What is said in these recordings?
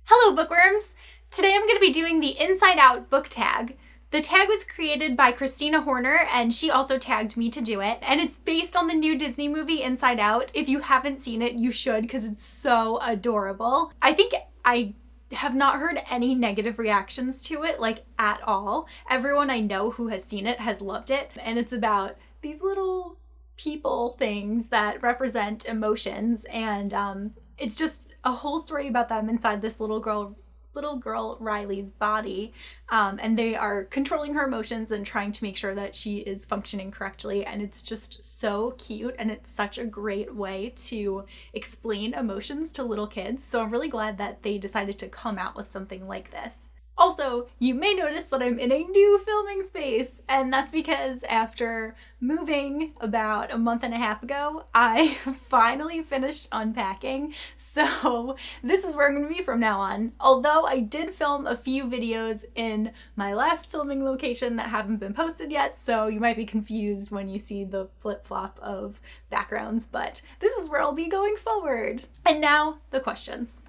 Hello, bookworms! Today I'm going to be doing the Inside Out book tag. The tag was created by Christina Horner, and she also tagged me to do it, and it's based on the new Disney movie Inside Out. If you haven't seen it, you should, because it's so adorable. I think I have not heard any negative reactions to it, like, at all. Everyone I know who has seen it has loved it, and it's about these little people things that represent emotions, and it's just a whole story about them inside this little girl Riley's body, and they are controlling her emotions and trying to make sure that she is functioning correctly, and it's just so cute, and it's such a great way to explain emotions to little kids, so I'm really glad that they decided to come out with something like this. Also, you may notice that I'm in a new filming space, and that's because after moving about a month and a half ago, I finally finished unpacking, so this is where I'm going to be from now on. Although I did film a few videos in my last filming location that haven't been posted yet, so you might be confused when you see the flip-flop of backgrounds, but this is where I'll be going forward. And now, the questions.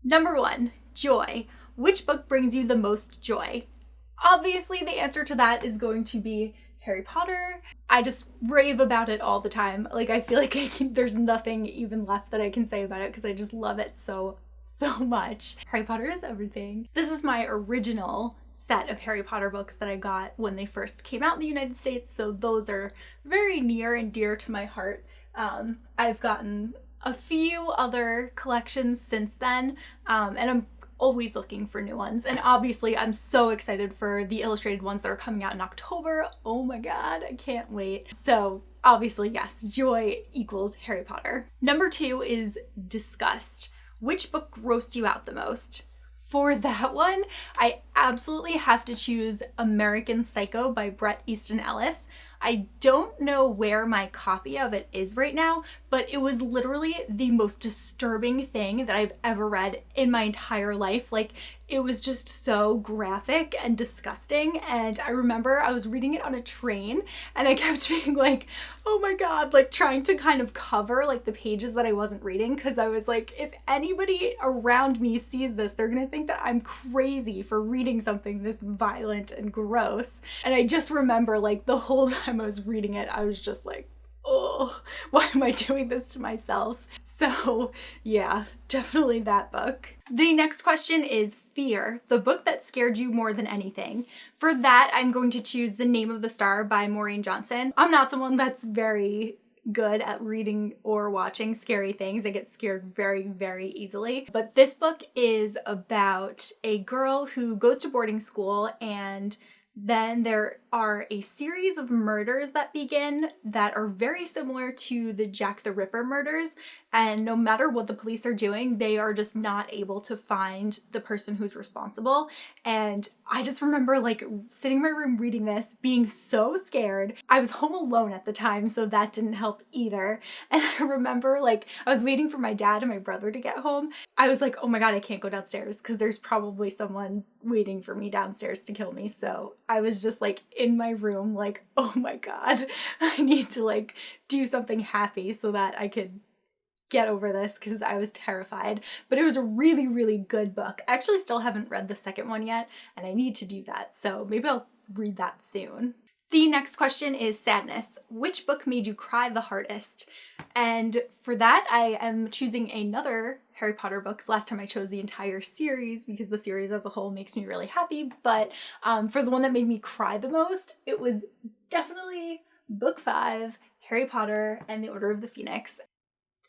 Number 1, joy. Which book brings you the most joy? Obviously, the answer to that is going to be Harry Potter. I just rave about it all the time. Like, I feel like there's nothing even left that I can say about it because I just love it so much. Harry Potter is everything. This is my original set of Harry Potter books that I got when they first came out in the United States, so those are very near and dear to my heart. I've gotten a few other collections since then, and I'm always looking for new ones, and obviously I'm so excited for the illustrated ones that are coming out in October. Oh my god, I can't wait. So obviously, yes, joy equals Harry Potter. Number 2 is disgust. Which book grossed you out the most? For that one, I absolutely have to choose American Psycho by Bret Easton Ellis. I don't know where my copy of it is right now, but it was literally the most disturbing thing that I've ever read in my entire life. Like, it was just so graphic and disgusting, and I remember I was reading it on a train, and I kept being like, oh my god, like trying to kind of cover like the pages that I wasn't reading, because I was like, if anybody around me sees this, they're gonna think that I'm crazy for reading something this violent and gross. And I just remember, like, the whole time I was reading it, I was just like, oh, why am I doing this to myself? So yeah, definitely that book. The next question is fear, the book that scared you more than anything. For that, I'm going to choose The Name of the Star by Maureen Johnson. I'm not someone that's very good at reading or watching scary things. I get scared very easily. But this book is about a girl who goes to boarding school, and then there are a series of murders that begin that are very similar to the Jack the Ripper murders, and no matter what the police are doing, they are just not able to find the person who's responsible. And I just remember, like, sitting in my room reading this, being so scared. I was home alone at the time, so that didn't help either. And I remember, like, I was waiting for my dad and my brother to get home. I was like, oh my god, I can't go downstairs because there's probably someone waiting for me downstairs to kill me. So I was just like in my room, like, oh my god, I need to like do something happy so that I could get over this, because I was terrified. But it was a really good book. I actually still haven't read the second one yet, and I need to do that, so maybe I'll read that soon. The next question is sadness. Which book made you cry the hardest? And for that, I am choosing another Harry Potter books. Last time I chose the entire series because the series as a whole makes me really happy, but for the one that made me cry the most, it was definitely book 5, Harry Potter and the Order of the Phoenix.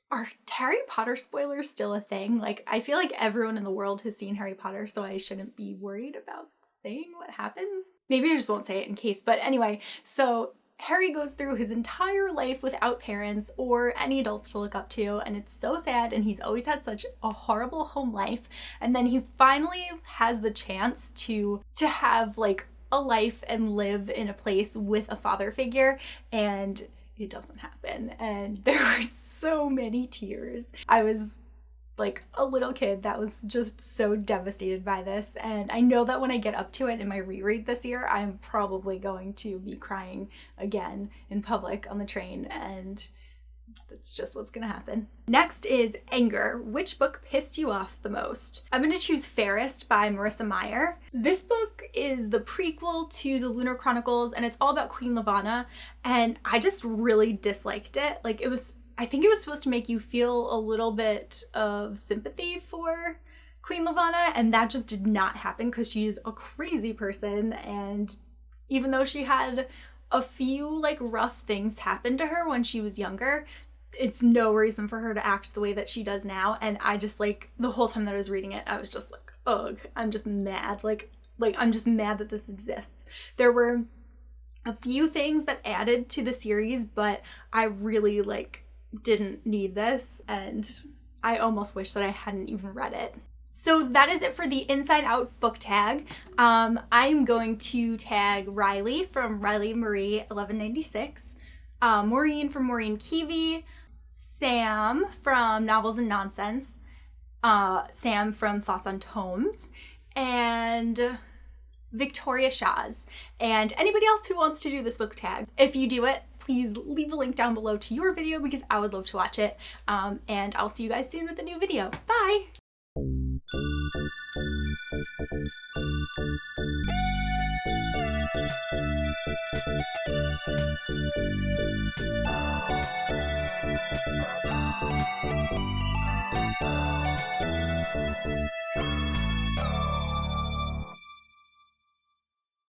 Are Harry Potter spoilers still a thing? Like, I feel like everyone in the world has seen Harry Potter, so I shouldn't be worried about saying what happens. Maybe I just won't say it in case, but anyway, so Harry goes through his entire life without parents or any adults to look up to, and it's so sad, and he's always had such a horrible home life, and then he finally has the chance to have like a life and live in a place with a father figure, and it doesn't happen, and there were so many tears. I was like a little kid that was just so devastated by this, and I know that when I get up to it in my reread this year, I'm probably going to be crying again in public on the train, and That's just what's gonna happen. Next is anger. Which book pissed you off the most? I'm gonna choose Fairest by Marissa Meyer. This book is the prequel to the Lunar Chronicles, and it's all about Queen Lavanna, and I just really disliked it. Like, I think it was supposed to make you feel a little bit of sympathy for Queen Lavanna, and that just did not happen because she's a crazy person, and even though she had a few like rough things happen to her when she was younger, it's no reason for her to act the way that she does now. And I just like, the whole time that I was reading it, I was just like, ugh, I'm just mad. Like I'm just mad that this exists. There were a few things that added to the series, but I really like didn't need this, and I almost wish that I hadn't even read it. So that is it for the Inside Out book tag. I'm going to tag Riley from Riley Marie 1196, Maureen from Maureen Keevy, Sam from Novels and Nonsense, Sam from Thoughts on Tomes, and Victoria Shaw's, and anybody else who wants to do this book tag. If you do it, please leave a link down below to your video because I would love to watch it. And I'll see you guys soon with a new video. Bye!